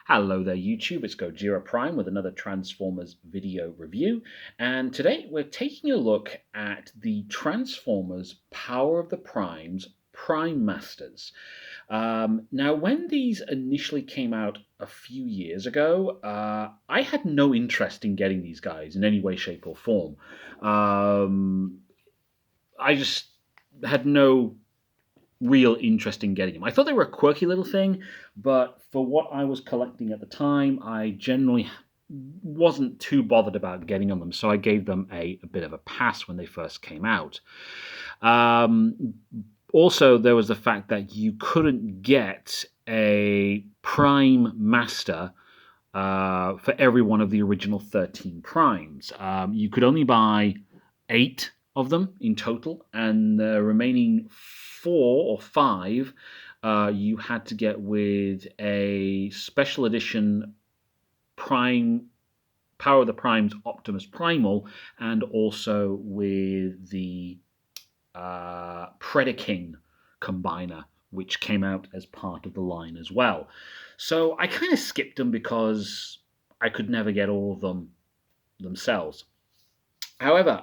Hello there YouTube, it's Gojira Prime with another Transformers video review, and today we're taking a look at the Transformers Power of the Primes Prime Masters. Now when these initially came out a few years ago, I had no interest in getting these guys in any way, shape or form. I just had no real interest in getting them. I thought they were a quirky little thing, but for what I was collecting at the time, I generally wasn't too bothered about getting on them, so I gave them a bit of a pass when they first came out. Also, there was the fact that you couldn't get a Prime Master for every one of the original 13 Primes. You could only buy 8 of them in total, and the remaining 4 or 5 you had to get with a special edition Prime Power of the Primes Optimus Primal, and also with the Predaking combiner, which came out as part of the line as well. So I kind of skipped them because I could never get all of them themselves. However,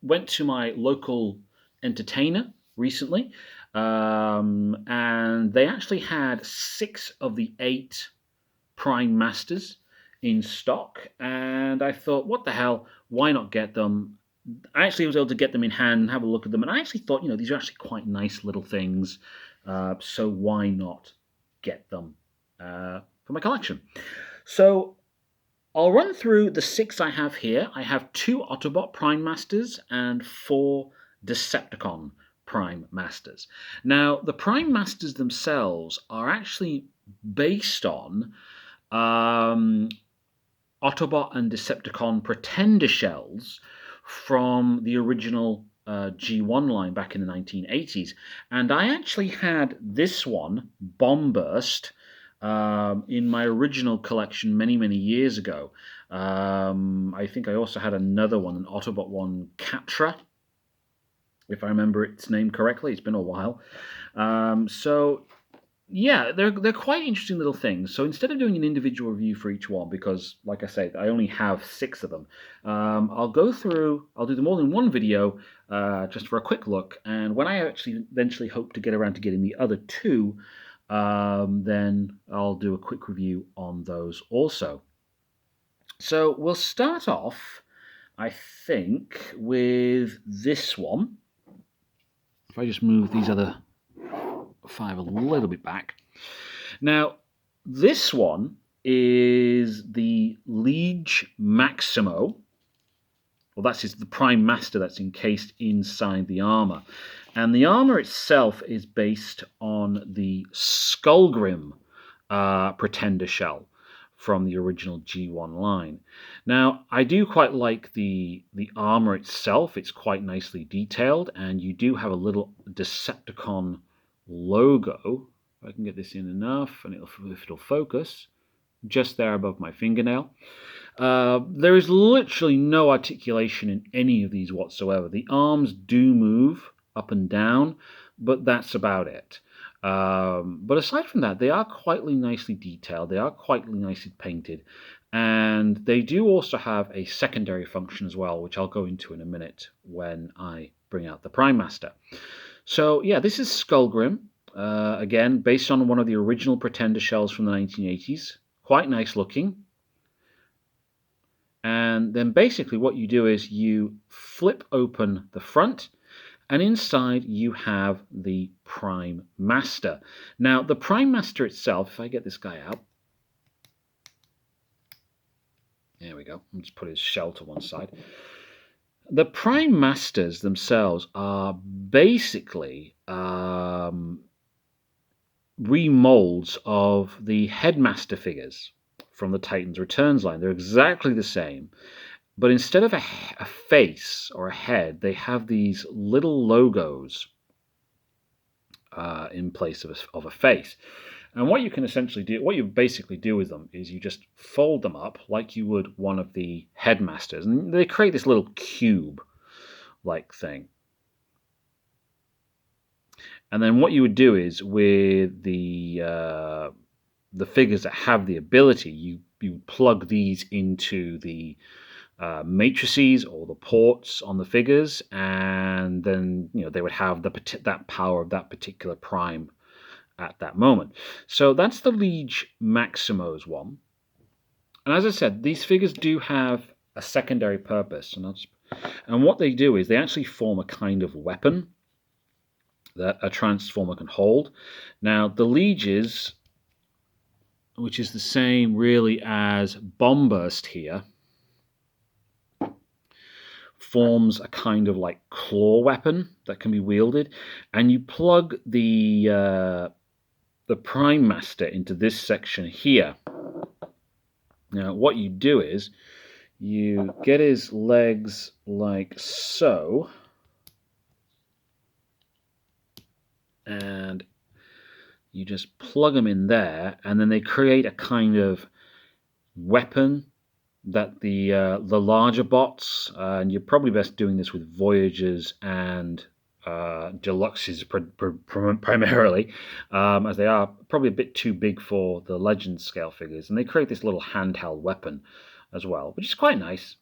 went to my local entertainer recently, and they actually had 6 of the 8 Prime Masters in stock, and I thought, what the hell, why not get them? I actually was able to get them in hand and have a look at them, and I actually thought, these are actually quite nice little things, so why not get them for my collection? So I'll run through the 6 I have here. I have 2 Autobot Prime Masters and 4 Decepticon Prime Masters. Now, the Prime Masters themselves are actually based on Autobot and Decepticon Pretender shells from the original G1 line back in the 1980s. And I actually had this one, Bombburst, in my original collection many years ago. I think I also had another one, an Autobot one, Catra, if I remember its name correctly. It's been a while. So yeah, they're quite interesting little things. So instead of doing an individual review for each one, because like I said, I only have 6 of them, I'll do them all in one video, just for a quick look. And when I actually eventually hope to get around to getting the other 2, then I'll do a quick review on those also. So we'll start off, I think, with this one. If I just move these other 5 a little bit back. Now, this one is the Liege Maximo. Well, that's the Prime Master that's encased inside the armor. And the armor itself is based on the Skullgrim Pretender shell from the original G1 line. Now, I do quite like the armor itself. It's quite nicely detailed, and you do have a little Decepticon logo. If I can get this in enough, and if it'll focus, just there above my fingernail. There is literally no articulation in any of these whatsoever. The arms do move up and down, but that's about it. But aside from that, they are quite nicely detailed. They are quite nicely painted. And they do also have a secondary function as well, which I'll go into in a minute when I bring out the Prime Master. So yeah, this is Skullgrim. Again, based on one of the original Pretender shells from the 1980s. Quite nice looking. And then basically what you do is you flip open the front, and inside you have the Prime Master. Now, the Prime Master itself, if I get this guy out, there we go, I'll just put his shell to one side. The Prime Masters themselves are basically remolds of the Headmaster figures from the Titans Returns line. They're exactly the same. But instead of a face or a head, they have these little logos in place of a face. And what you can essentially do, what you basically do with them is you just fold them up like you would one of the Headmasters. And they create this little cube-like thing. And then what you would do is with the the figures that have the ability, you plug these into the matrices or the ports on the figures, and then they would have that power of that particular prime at that moment. So that's the Liege Maximos one. And as I said, these figures do have a secondary purpose, and what they do is they actually form a kind of weapon that a Transformer can hold. Now, the Lieges, which is the same really as Bombburst here, forms a kind of like claw weapon that can be wielded, and you plug the Prime Master into this section here. Now, what you do is you get his legs like so, and you just plug them in there, and then they create a kind of weapon that the larger bots, and you're probably best doing this with Voyagers and Deluxes primarily, as they are probably a bit too big for the Legend scale figures, and they create this little handheld weapon as well, which is quite nice.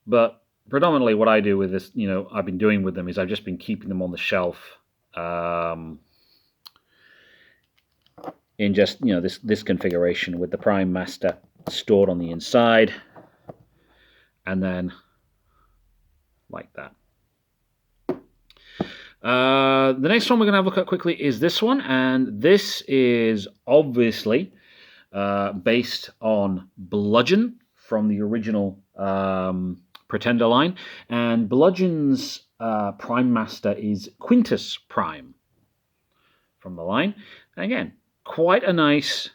But predominantly what I do with this, I've been doing with them is I've just been keeping them on the shelf in just, this configuration with the Prime Master stored on the inside, and then like that. The next one we're going to have a look at quickly is this one, and this is obviously based on Bludgeon from the original Pretender line, and Bludgeon's Prime Master is Quintus Prime from the line. And again, quite a nice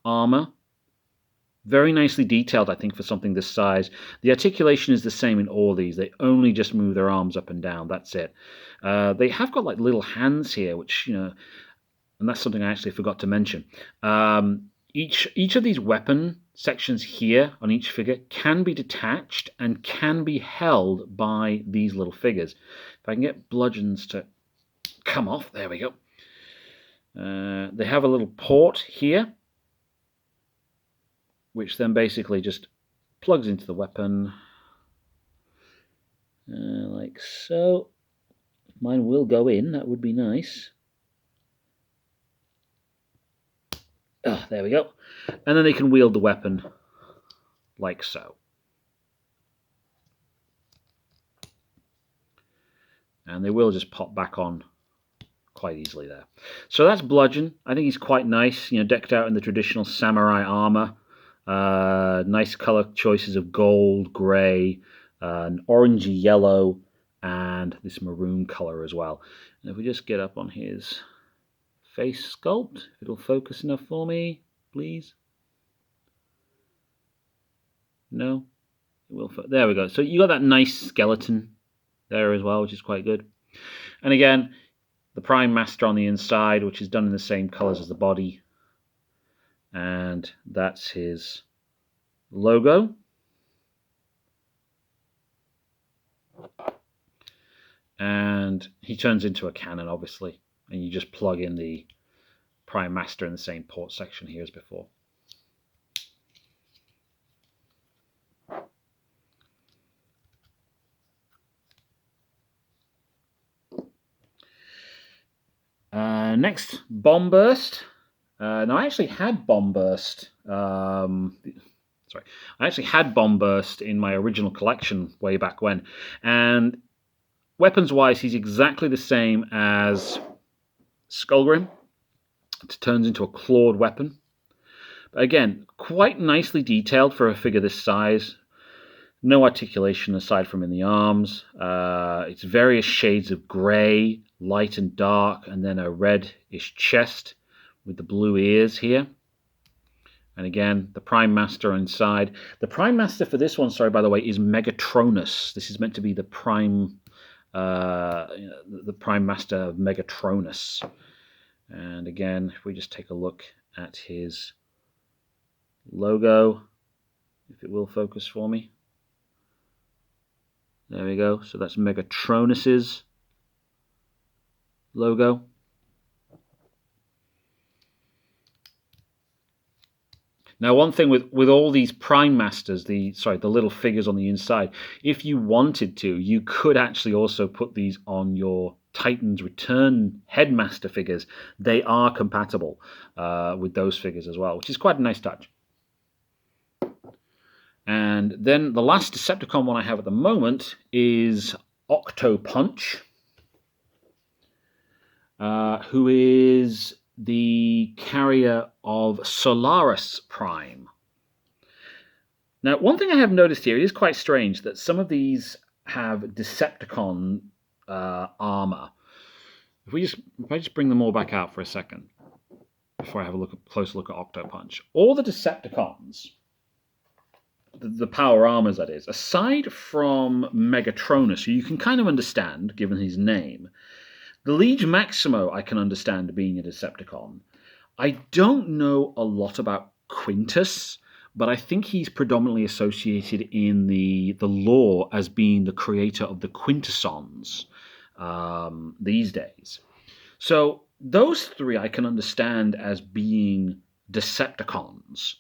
armor. Very nicely detailed, I think, for something this size. The articulation is the same in all these. They only just move their arms up and down. That's it. They have got like little hands here, which, and that's something I actually forgot to mention. Each of these weapon sections here on each figure can be detached and can be held by these little figures. If I can get Bludgeons to come off, there we go. They have a little port here, which then basically just plugs into the weapon, like so. Mine will go in, that would be nice. Oh, there we go. And then they can wield the weapon like so. And they will just pop back on quite easily there. So that's Bludgeon. I think he's quite nice, decked out in the traditional samurai armor. Nice color choices of gold, grey, an orangey yellow, and this maroon color as well. And if we just get up on his face sculpt, if it'll focus enough for me, please. No? It will. There we go. So you got that nice skeleton there as well, which is quite good. And again, the Prime Master on the inside, which is done in the same colors as the body. And that's his logo. And he turns into a cannon, obviously. And you just plug in the Prime Master in the same port section here as before. Next, Bombburst. Now, I actually had Bombburst. I actually had Bombburst in my original collection way back when. And weapons-wise, he's exactly the same as Skullgrim. It turns into a clawed weapon. But again, quite nicely detailed for a figure this size. No articulation aside from in the arms. It's various shades of grey, light and dark, and then a reddish chest with the blue ears here. And again, the Prime Master inside. The Prime Master for this one, sorry, by the way, is Megatronus. This is meant to be the Prime Master of Megatronus. And again, if we just take a look at his logo, if it will focus for me. There we go. So that's Megatronus's logo. Now, one thing with all these Prime Masters, the little figures on the inside, if you wanted to, you could actually also put these on your Titans Return Headmaster figures. They are compatible with those figures as well, which is quite a nice touch. And then the last Decepticon one I have at the moment is Octopunch, who is the carrier of Solaris Prime. Now, one thing I have noticed here, it is quite strange that some of these have Decepticon armor. If I just bring them all back out for a second before I have a closer look at Octopunch. All the Decepticons, the power armors that is, aside from Megatronus, who you can kind of understand given his name, the Liege Maximo I can understand being a Decepticon. I don't know a lot about Quintus, but I think he's predominantly associated in the lore as being the creator of the Quintessons these days. So those three I can understand as being Decepticons.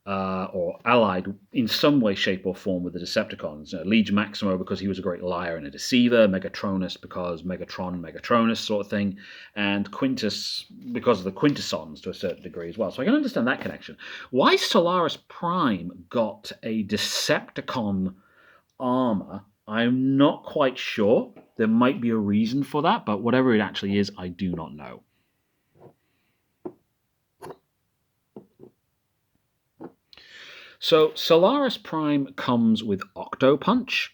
Or allied in some way, shape, or form with the Decepticons. Liege Maximo because he was a great liar and a deceiver, Megatronus because Megatron, Megatronus sort of thing, and Quintus because of the Quintessons to a certain degree as well. So I can understand that connection. Why Solaris Prime got a Decepticon armor, I'm not quite sure. There might be a reason for that, but whatever it actually is, I do not know. So Solaris Prime comes with Octopunch.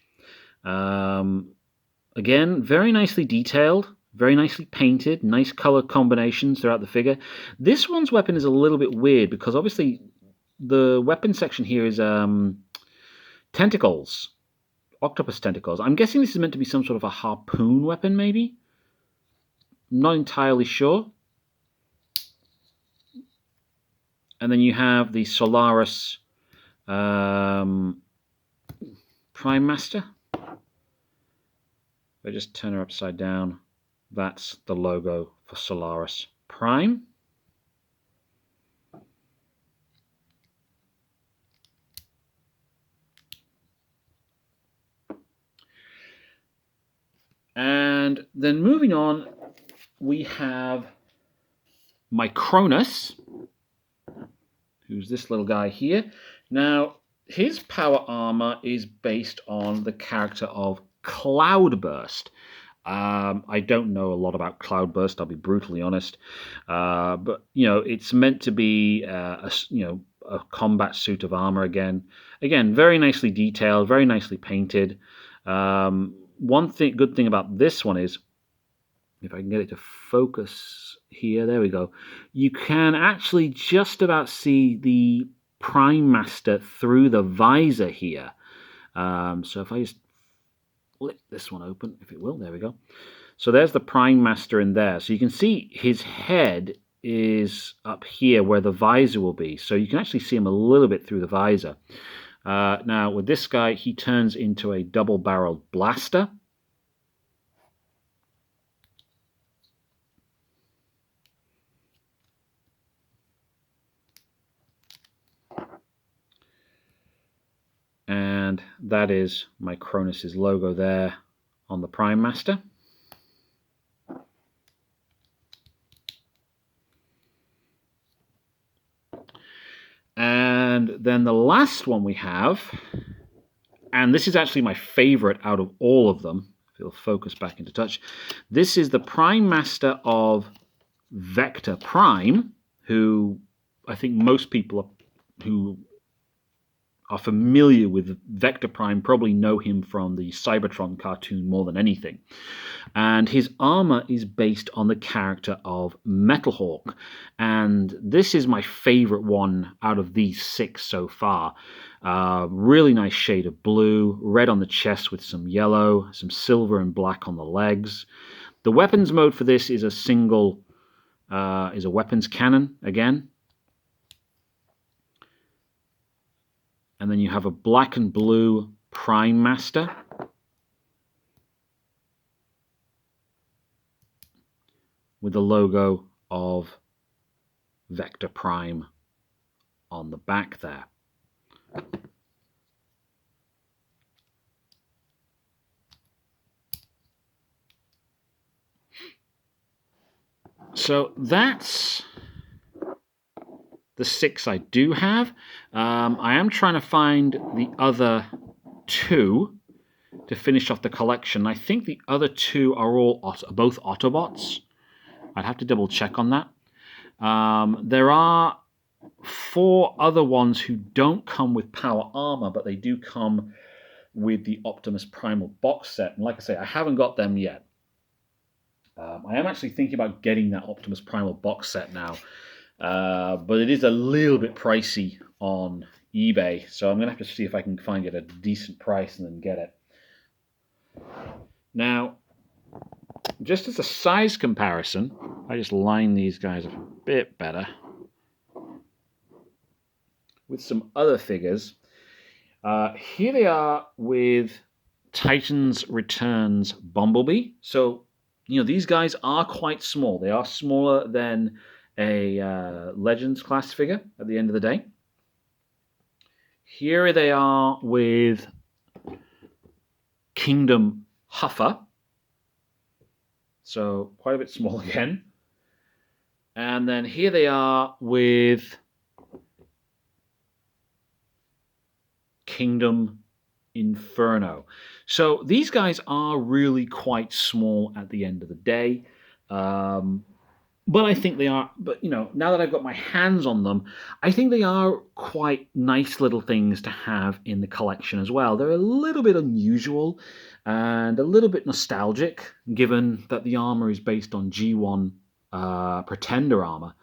Again, very nicely detailed, very nicely painted, nice color combinations throughout the figure. This one's weapon is a little bit weird because obviously the weapon section here is tentacles, octopus tentacles. I'm guessing this is meant to be some sort of a harpoon weapon, maybe? I'm not entirely sure. And then you have the Solaris Prime Master. If I just turn her upside down, that's the logo for Solaris Prime. And then moving on, we have Micronus, who's this little guy here. Now, his power armor is based on the character of Cloudburst. I don't know a lot about Cloudburst, I'll be brutally honest. But, it's meant to be a combat suit of armor again. Again, very nicely detailed, very nicely painted. One good thing about this one is, if I can get it to focus here, there we go. You can actually just about see the Prime Master through the visor here. So if I just flip this one open, if it will, there we go. So there's the Prime Master in there. So you can see his head is up here where the visor will be. So you can actually see him a little bit through the visor. Now with this guy, he turns into a double-barreled blaster. And that is Micronus' logo there on the Prime Master. And then the last one we have, and this is actually my favorite out of all of them, if it'll focus back into touch, this is the Prime Master of Vector Prime, who I think most people who are familiar with Vector Prime probably know him from the Cybertron cartoon more than anything. And his armor is based on the character of Metalhawk. And this is my favorite one out of these 6 so far. Really nice shade of blue, red on the chest with some yellow, some silver and black on the legs. The weapons mode for this is is a weapons cannon again. And then you have a black and blue Prime Master. with the logo of Vector Prime on the back there. So that's the 6 I do have. I am trying to find the other 2 to finish off the collection. I think the other 2 are all both Autobots. I'd have to double check on that. There are 4 other ones who don't come with power armor, but they do come with the Optimus Primal box set. And like I say, I haven't got them yet. I am actually thinking about getting that Optimus Primal box set now, but it is a little bit pricey on eBay, so I'm going to have to see if I can find it at a decent price and then get it. Now, just as a size comparison, I just line these guys up a bit better with some other figures. Here they are with Titans Returns Bumblebee. So, you know, these guys are quite small. They are smaller than a Legends class figure at the end of the day. Here they are with Kingdom Huffer. So quite a bit small again. And then here they are with Kingdom Inferno. So these guys are really quite small at the end of the day. But I think they are, but you know, now that I've got my hands on them, I think they are quite nice little things to have in the collection as well. They're a little bit unusual and a little bit nostalgic, given that the armor is based on G1 Pretender armor.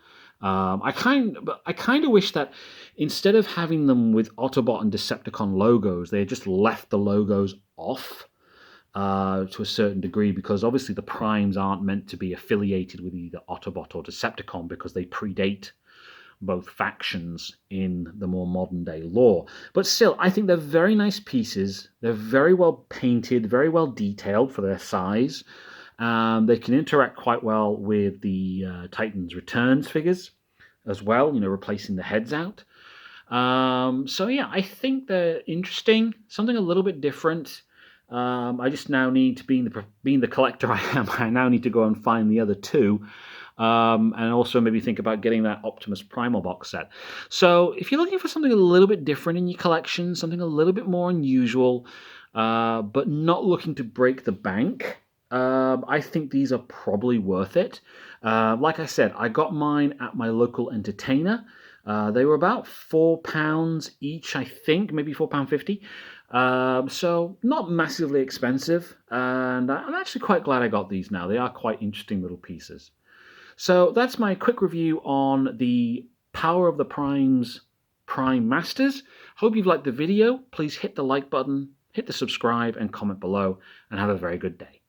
I kind of wish that instead of having them with Autobot and Decepticon logos, they had just left the logos off. To a certain degree, because obviously the Primes aren't meant to be affiliated with either Autobot or Decepticon because they predate both factions in the more modern day lore. But still, I think they're very nice pieces. They're very well painted, very well detailed for their size. They can interact quite well with the Titans Returns figures as well, you know, replacing the heads out. So yeah, I think they're interesting, something a little bit different. I just now need to, being the collector I am, I now need to go and find the other 2, and also maybe think about getting that Optimus Primal box set. So if you're looking for something a little bit different in your collection, something a little bit more unusual, but not looking to break the bank, I think these are probably worth it. Like I said, I got mine at my local entertainer. They were about £4 each, I think, maybe £4.50. So not massively expensive, and I'm actually quite glad I got these now. They are quite interesting little pieces. So that's my quick review on the Power of the Primes Prime Masters. Hope you've liked the video. Please hit the like button, hit the subscribe, and comment below, and have a very good day.